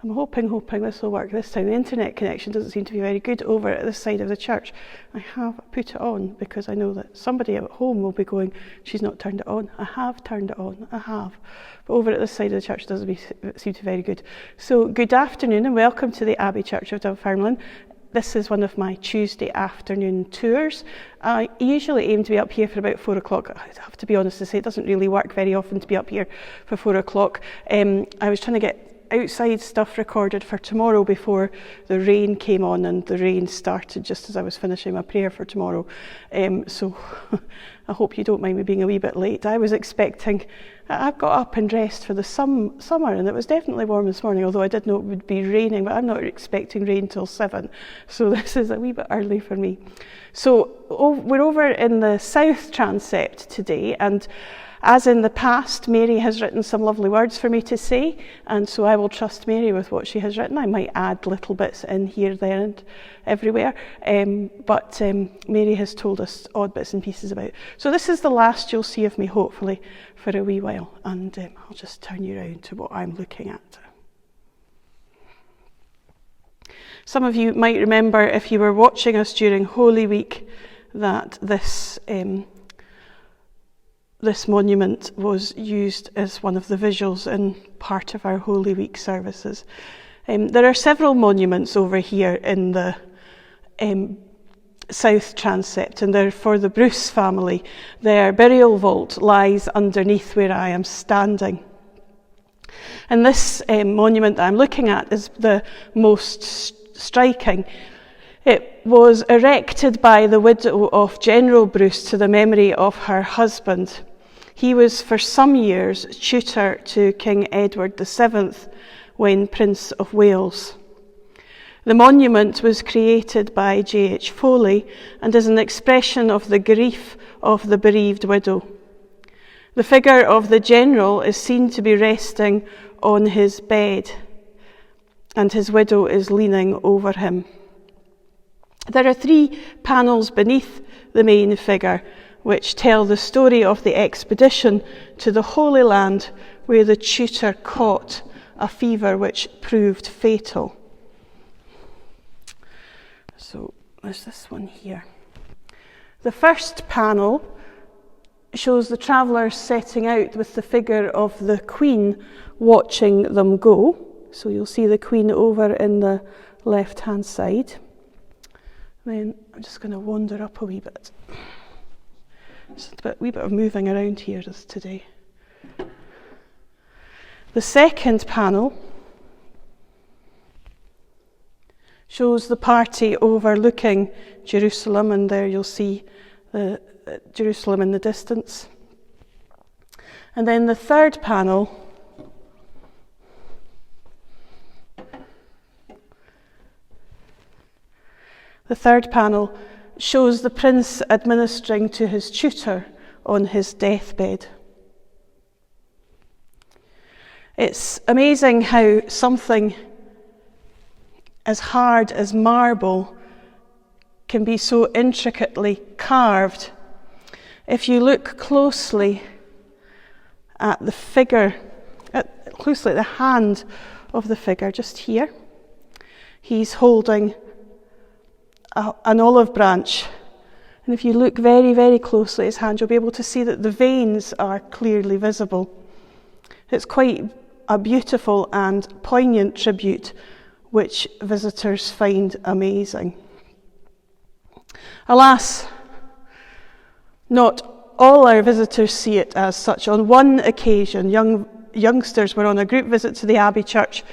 I'm hoping this will work this time. The internet connection doesn't seem to be very good over at this side of the church. I have put it on because I know that somebody at home will be going, she's not turned it on. I have turned it on, I have. But over at this side of the church doesn't seem to be very good. So good afternoon and welcome to the Abbey Church of Dunfermline. This is one of my Tuesday afternoon tours. I usually aim to be up here for about 4 o'clock. I have to be honest to say it doesn't really work very often to be up here for 4 o'clock. I was trying to get outside stuff recorded for tomorrow before the rain came on, and the rain started just as I was finishing my prayer for tomorrow. So I hope you don't mind me being a wee bit late. I was expecting, I've got up and dressed for the summer, and it was definitely warm this morning, although I did know it would be raining, but I'm not expecting rain till 7. So this is a wee bit early for me. So we're over in the South Transept today, and as in the past, Mary has written some lovely words for me to say, and so I will trust Mary with what she has written. I might add little bits in here, there and everywhere, but Mary has told us odd bits and pieces about it. So this is the last you'll see of me, hopefully, for a wee while, and I'll just turn you around to what I'm looking at. Some of you might remember, if you were watching us during Holy Week, that this monument was used as one of the visuals in part of our Holy Week services. There are several monuments over here in the South Transept, and they're for the Bruce family. Their burial vault lies underneath where I am standing. And this monument that I'm looking at is the most striking. It was erected by the widow of General Bruce to the memory of her husband. He was for some years tutor to King Edward VII when Prince of Wales. The monument was created by J.H. Foley and is an expression of the grief of the bereaved widow. The figure of the general is seen to be resting on his bed, and his widow is leaning over him. There are 3 panels beneath the main figure which tell the story of the expedition to the Holy Land where the tutor caught a fever which proved fatal. So there's this one here. The first panel shows the travellers setting out with the figure of the Queen watching them go. So you'll see the Queen over in the left-hand side. Then I'm just going to wander up a wee bit. Just a wee bit of moving around here today. The second panel shows the party overlooking Jerusalem, and there you'll see Jerusalem in the distance. And then the third panel shows the prince administering to his tutor on his deathbed. It's amazing how something as hard as marble can be so intricately carved. If you look closely at the figure, closely at the hand of the figure, just here, he's holding an olive branch, and if you look very, very closely at his hand, you'll be able to see that the veins are clearly visible. It's quite a beautiful and poignant tribute, which visitors find amazing. Alas, not all our visitors see it as such. On one occasion, youngsters were on a group visit to the Abbey Church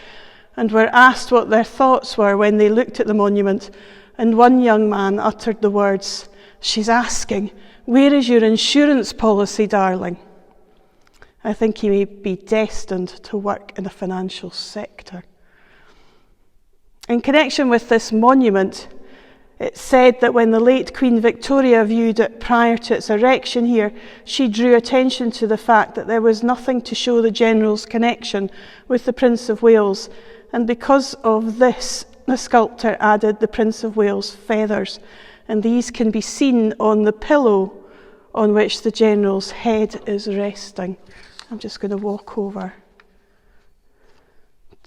and were asked what their thoughts were when they looked at the monument. And one young man uttered the words, "She's asking, where is your insurance policy, darling?" I think he may be destined to work in the financial sector. In connection with this monument, it's said that when the late Queen Victoria viewed it prior to its erection here, she drew attention to the fact that there was nothing to show the general's connection with the Prince of Wales, and because of this, the sculptor added the Prince of Wales feathers, and these can be seen on the pillow on which the general's head is resting. I'm just going to walk over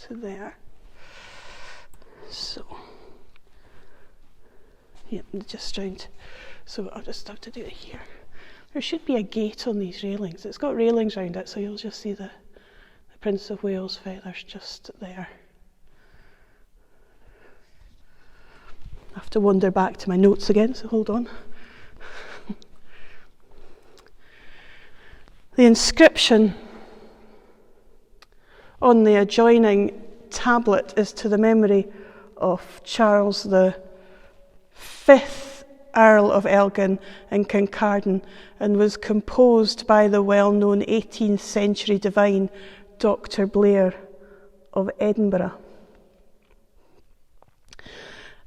to there. So, yeah, just round. So I'll just have to do it here. There should be a gate on these railings. It's got railings round it, so you'll just see the Prince of Wales feathers just there. I have to wander back to my notes again, so hold on. The inscription on the adjoining tablet is to the memory of Charles the Fifth, Earl of Elgin and Kincardine, and was composed by the well-known 18th century divine Dr. Blair of Edinburgh.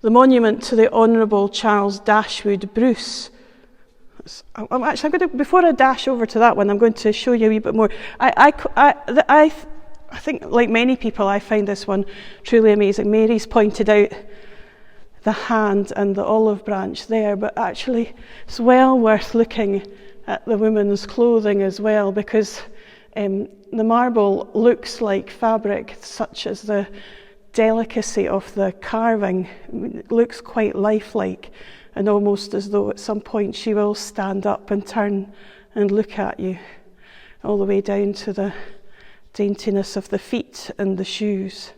The monument to the Honourable Charles Dashwood Bruce. I'm going to, before I dash over to that one, I'm going to show you a wee bit more. I think, like many people, I find this one truly amazing. Mary's pointed out the hand and the olive branch there, but actually it's well worth looking at the woman's clothing as well, because the marble looks like fabric, such as the delicacy of the carving. It looks quite lifelike, and almost as though at some point she will stand up and turn and look at you, all the way down to the daintiness of the feet and the shoes.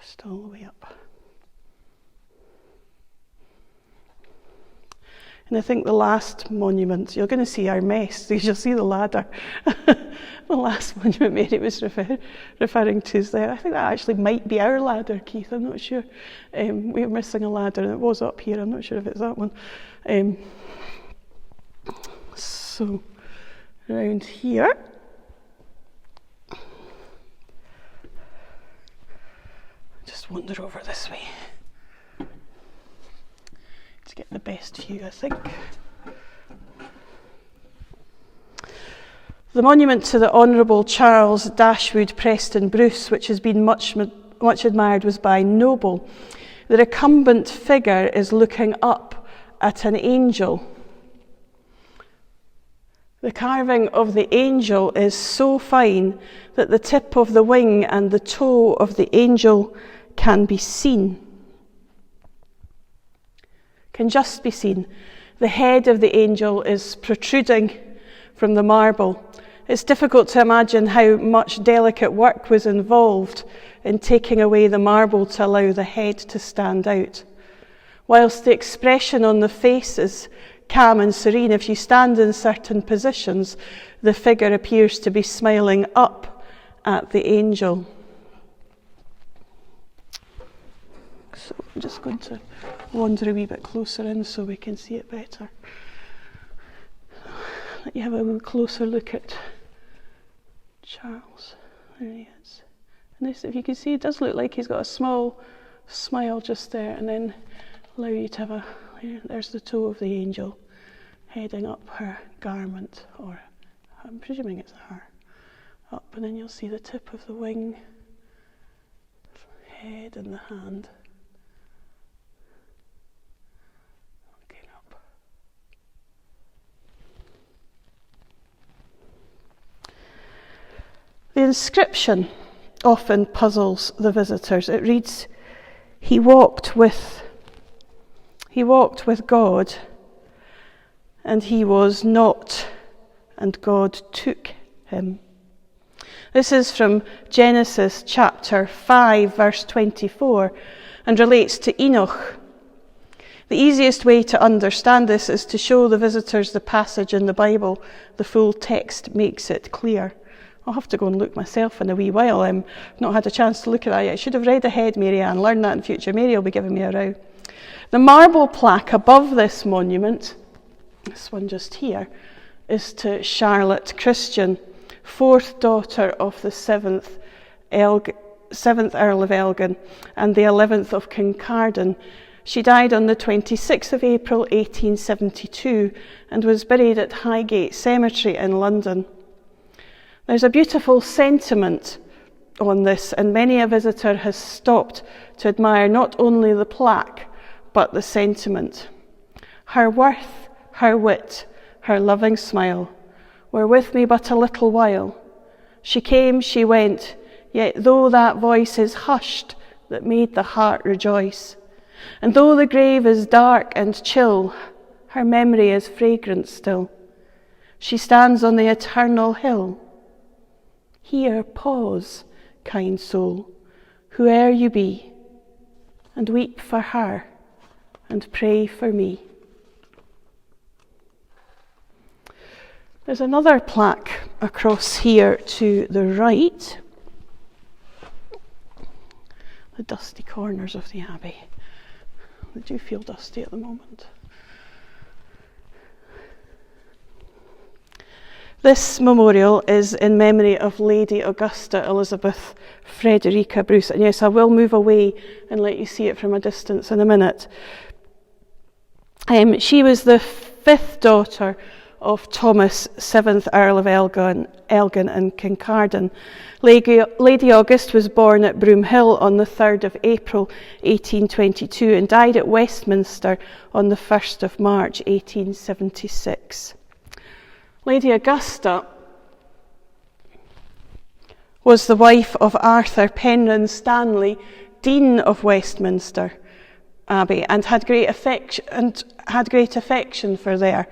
Just all the way up. And I think the last monument, you're going to see our mess, so you'll see the ladder. The last monument Mary was referring to is there. I think that actually might be our ladder, Keith, I'm not sure. We're missing a ladder, and it was up here, I'm not sure if it's that one. So, around here. Just wander over this way to get the best view, I think. The monument to the Honourable Charles Dashwood Preston Bruce, which has been much admired, was by Noble. The recumbent figure is looking up at an angel. The carving of the angel is so fine that the tip of the wing and the toe of the angel can be seen. Can just be seen. The head of the angel is protruding from the marble. It's difficult to imagine how much delicate work was involved in taking away the marble to allow the head to stand out. Whilst the expression on the face is calm and serene, if you stand in certain positions, the figure appears to be smiling up at the angel. So I'm just going to wander a wee bit closer in so we can see it better. Let you have a closer look at Charles. There he is. And this, if you can see, it does look like he's got a small smile just there, and then allow you to have there's the toe of the angel heading up her garment, or I'm presuming it's her, up, and then you'll see the tip of the wing, head and the hand. Looking up. The inscription often puzzles the visitors. It reads, He walked with God, and he was not, and God took him. This is from Genesis chapter 5, verse 24, and relates to Enoch. The easiest way to understand this is to show the visitors the passage in the Bible. The full text makes it clear. I'll have to go and look myself in a wee while. I've not had a chance to look at that yet. I should have read ahead, Mary Ann. Learn that in future. Mary will be giving me a row. The marble plaque above this monument, this one just here, is to Charlotte Christian, fourth daughter of the seventh Earl of Elgin and the 11th of Kincardine. She died on the 26th of April 1872 and was buried at Highgate Cemetery in London. There's a beautiful sentiment on this, and many a visitor has stopped to admire not only the plaque, but the sentiment. Her worth, her wit, her loving smile were with me but a little while. She came, she went, Yet though that voice is hushed that made the heart rejoice, and though the grave is dark and chill, her memory is fragrant still. She stands on the eternal hill. Here pause, kind soul, whoe'er you be, and weep for her and pray for me. There's another plaque across here to the right. The dusty corners of the Abbey. They do feel dusty at the moment. This memorial is in memory of Lady Augusta Elizabeth Frederica Bruce. And yes, I will move away and let you see it from a distance in a minute. She was the 5th daughter of Thomas, 7th Earl of Elgin and Kincardine. Lady August was born at Broomhill on the 3rd of April 1822 and died at Westminster on the 1st of March 1876. Lady Augusta was the wife of Arthur Penrhyn Stanley, Dean of Westminster Abbey, and had great affection for there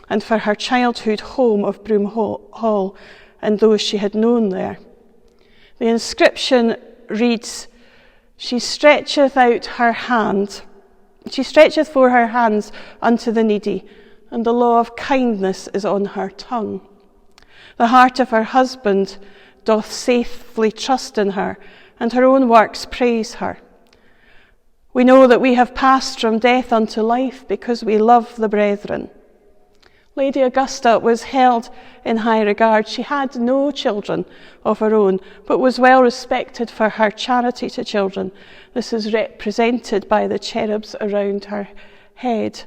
and for her childhood home of Broom Hall and those she had known there. The inscription reads, She stretcheth forth her hands unto the needy, and the law of kindness is on her tongue. The heart of her husband doth safely trust in her, and her own works praise her. We know that we have passed from death unto life because we love the brethren. Lady Augusta was held in high regard. She had no children of her own, but was well respected for her charity to children. This is represented by the cherubs around her head.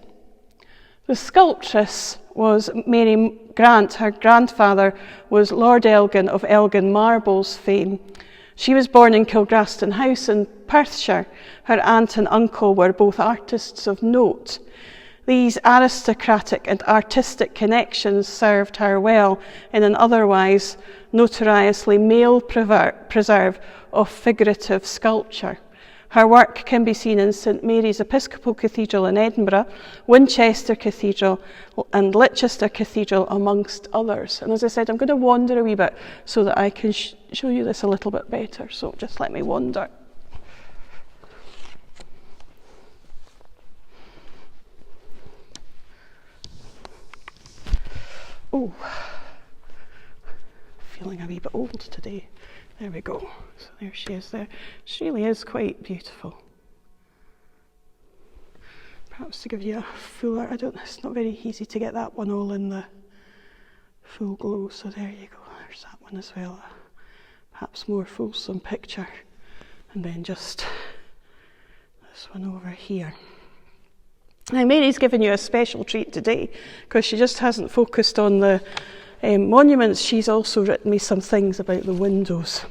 The sculptress was Mary Grant. Her grandfather was Lord Elgin of Elgin Marbles fame. She was born in Kilgraston House in Perthshire. Her aunt and uncle were both artists of note. These aristocratic and artistic connections served her well in an otherwise notoriously male preserve of figurative sculpture. Her work can be seen in St Mary's Episcopal Cathedral in Edinburgh, Winchester Cathedral and Leicester Cathedral, amongst others. And as I said, I'm going to wander a wee bit so that I can show you this a little bit better. So just let me wander. Oh, feeling a wee bit old today. There we go. So there she is there. She really is quite beautiful. Perhaps to give you a fuller, it's not very easy to get that one all in the full glow. So there you go. There's that one as well. Perhaps more fulsome picture. And then just this one over here. Now, Mary's given you a special treat today because she just hasn't focused on the monuments. She's also written me some things about the windows.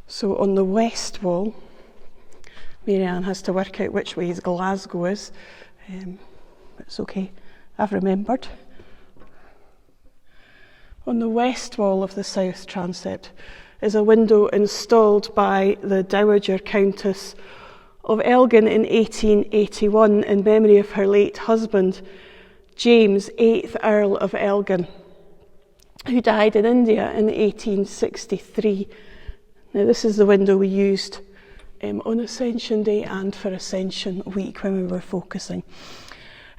So on the west wall, Mary Ann has to work out which way Glasgow is. It's okay, I've remembered. On the west wall of the south transept is a window installed by the Dowager Countess of Elgin in 1881 in memory of her late husband, James, 8th Earl of Elgin, who died in India in 1863. Now, this is the window we used on Ascension Day and for Ascension Week when we were focusing.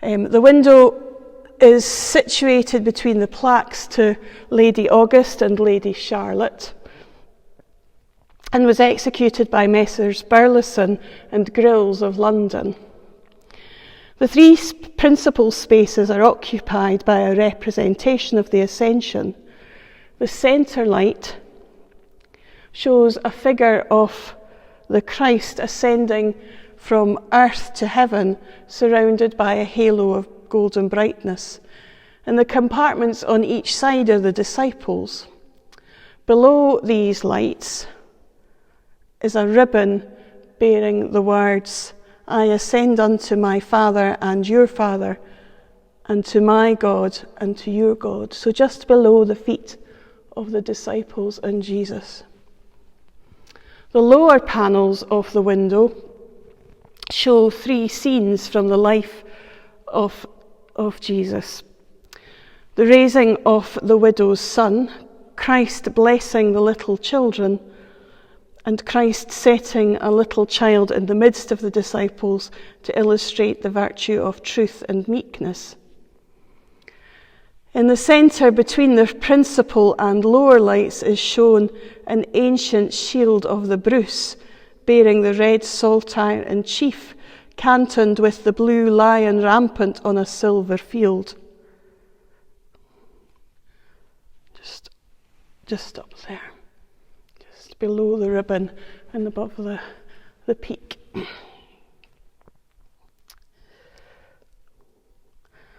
The window is situated between the plaques to Lady August and Lady Charlotte, and was executed by Messrs Burleson and Grills of London. The three principal spaces are occupied by a representation of the Ascension. The centre light shows a figure of the Christ ascending from earth to heaven, surrounded by a halo of golden brightness. And the compartments on each side are the disciples. Below these lights is a ribbon bearing the words, I ascend unto my Father and your Father, and to my God and to your God. So just below the feet of the disciples and Jesus. The lower panels of the window show 3 scenes from the life of Jesus. The raising of the widow's son, Christ blessing the little children, and Christ setting a little child in the midst of the disciples to illustrate the virtue of truth and meekness. In the centre between the principal and lower lights is shown an ancient shield of the Bruce, bearing the red saltire and chief, cantoned with the blue lion rampant on a silver field. Just up there, just below the ribbon and above the peak.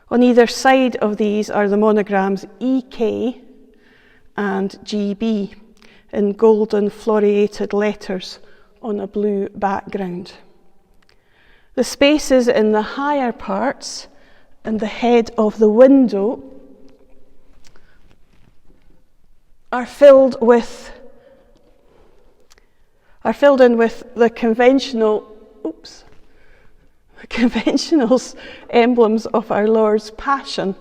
On either side of these are the monograms EK and GB in golden floriated letters on a blue background. The spaces in the higher parts and the head of the window are filled in with the conventional emblems of our Lord's Passion: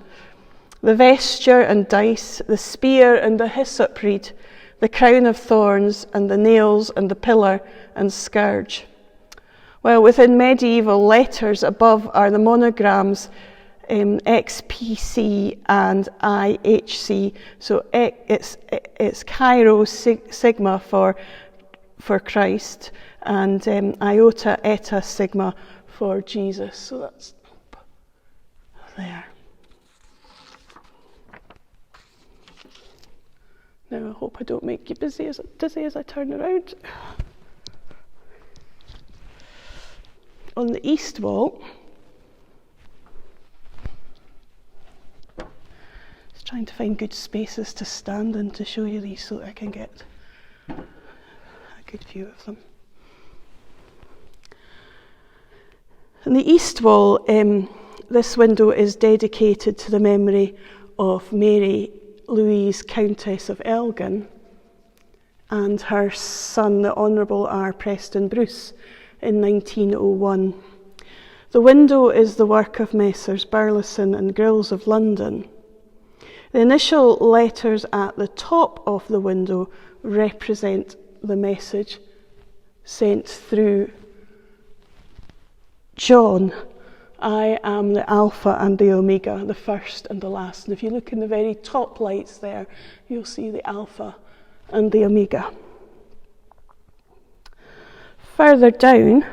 the vesture and dice, the spear and the hyssop reed, the crown of thorns and the nails and the pillar and scourge. While within medieval letters above are the monograms XPC and IHC, so it's Chi Sigma for Christ, and Iota Eta Sigma for Jesus. So that's up there. Now I hope I don't make you dizzy as I turn around. On the east wall, just trying to find good spaces to stand in to show you these so that I can get a good view of them. On the east wall, this window is dedicated to the memory of Mary Louise, Countess of Elgin, and her son, the Honourable R. Preston Bruce, in 1901. The window is the work of Messrs. Burleson and Grills of London. The initial letters at the top of the window represent the message sent through John: I am the Alpha and the Omega, the first and the last. And if you look in the very top lights there, you'll see the Alpha and the Omega. Further down,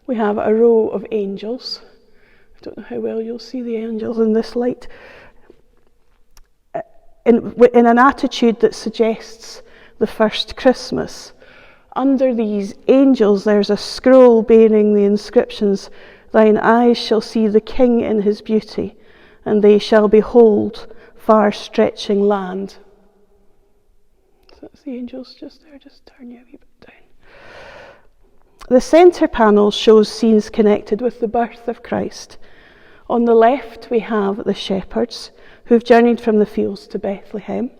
we have a row of angels. I don't know how well you'll see the angels in this light. In an attitude that suggests the first Christmas. Under these angels, there's a scroll bearing the inscriptions: Thine eyes shall see the King in his beauty, and they shall behold far-stretching land. So that's the angels just there. Just turn you a wee bit down. The centre panel shows scenes connected with the birth of Christ. On the left, we have the shepherds who've journeyed from the fields to Bethlehem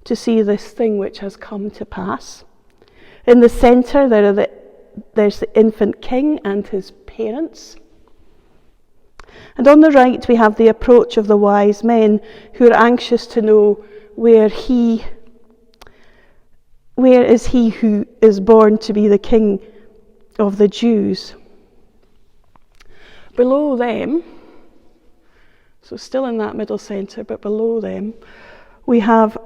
to see this thing which has come to pass. In the centre, there's the infant king and his parents. And on the right, we have the approach of the wise men who are anxious to know where is he who is born to be the King of the Jews. Below them, so still in that middle centre, but below them, we have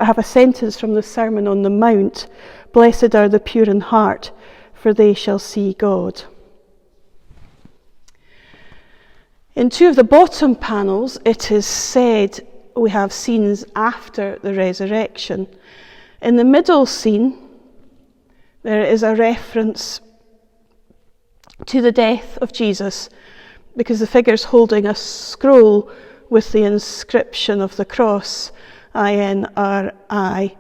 a sentence from the Sermon on the Mount: Blessed are the pure in heart, for they shall see God. In two of the bottom panels, it is said we have scenes after the resurrection. In the middle scene, there is a reference to the death of Jesus, because the figure's holding a scroll with the inscription of the cross: INRI,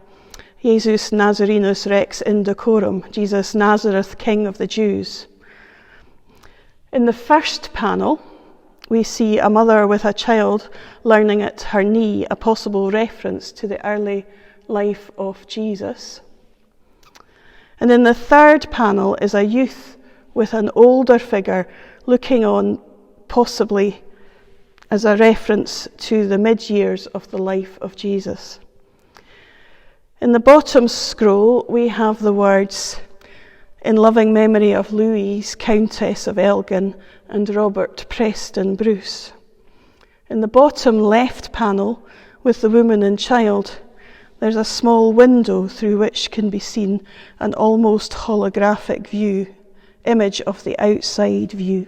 Jesus Nazarenus Rex Indecorum, Jesus Nazareth, King of the Jews. In the first panel, we see a mother with a child learning at her knee, a possible reference to the early life of Jesus. And in the third panel is a youth with an older figure looking on, possibly as a reference to the mid-years of the life of Jesus. In the bottom scroll, we have the words, "In loving memory of Louise, Countess of Elgin, and Robert Preston Bruce." In the bottom left panel, with the woman and child, there's a small window through which can be seen an almost holographic image of the outside view.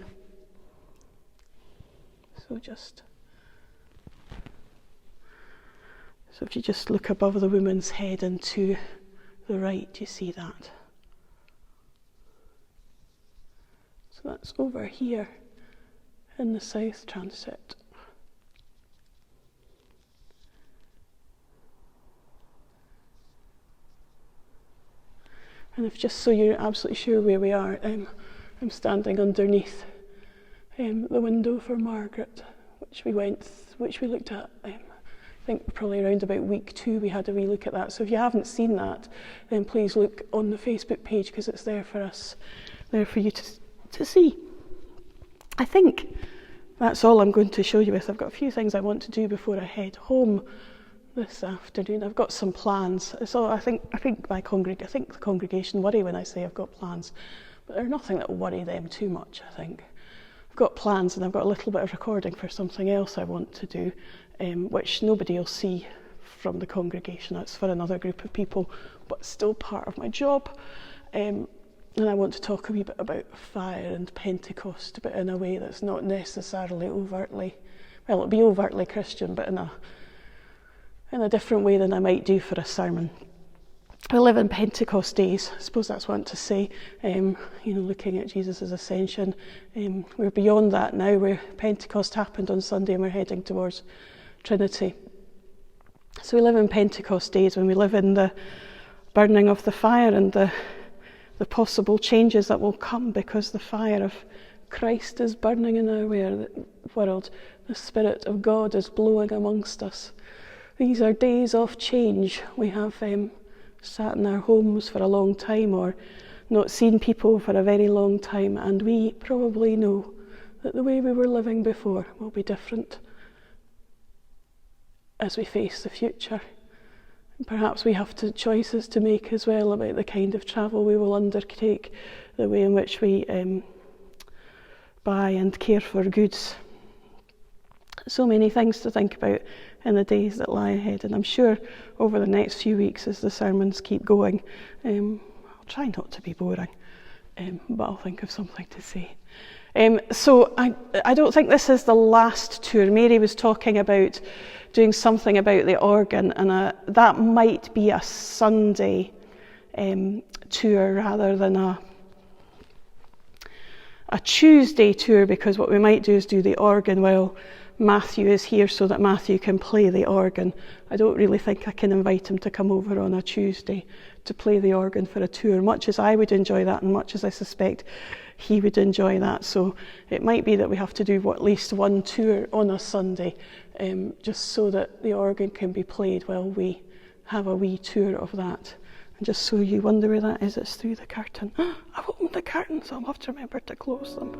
So if you just look above the woman's head and to the right, you see that. So that's over here in the south transept. And if just so you're absolutely sure where we are, I'm standing underneath the window for Margaret, which we looked at. I think probably around about week 2 we had a wee look at that. So if you haven't seen that, then please look on the Facebook page, because it's there for you to see. I think that's all I'm going to show you with. I've got a few things I want to do before I head home this afternoon. I've got some plans. So I think the congregation worry when I say I've got plans, but there's nothing that will worry them too much, I think. I've got plans, and I've got a little bit of recording for something else I want to do, which nobody will see from the congregation. That's for another group of people, but still part of my job. And I want to talk a wee bit about fire and Pentecost, but in a way that's not necessarily it'll be overtly Christian, but in a different way than I might do for a sermon. We live in Pentecost days. I suppose that's what I want to say. Looking at Jesus' ascension, we're beyond that now, where Pentecost happened on Sunday and we're heading towards Trinity. So we live in Pentecost days, when we live in the burning of the fire and the possible changes that will come because the fire of Christ is burning in our world. The Spirit of God is blowing amongst us. These are days of change. We have sat in our homes for a long time, or not seen people for a very long time, and we probably know that the way we were living before will be different as we face the future. And perhaps we have choices to make as well about the kind of travel we will undertake, the way in which we buy and care for goods. So many things to think about in the days that lie ahead, and I'm sure over the next few weeks, as the sermons keep going, I'll try not to be boring, but I'll think of something to say. So I don't think this is the last tour. Mary was talking about doing something about the organ, and that might be a Sunday tour rather than a Tuesday tour, because what we might do is do the organ while Matthew is here, so that Matthew can play the organ. I don't really think I can invite him to come over on a Tuesday to play the organ for a tour, much as I would enjoy that and much as I suspect he would enjoy that. So it might be that we have to do at least one tour on a Sunday, just so that the organ can be played while we have a wee tour of that. And just so you wonder where that is, it's through the curtain. I've opened the curtains, so I'll have to remember to close them.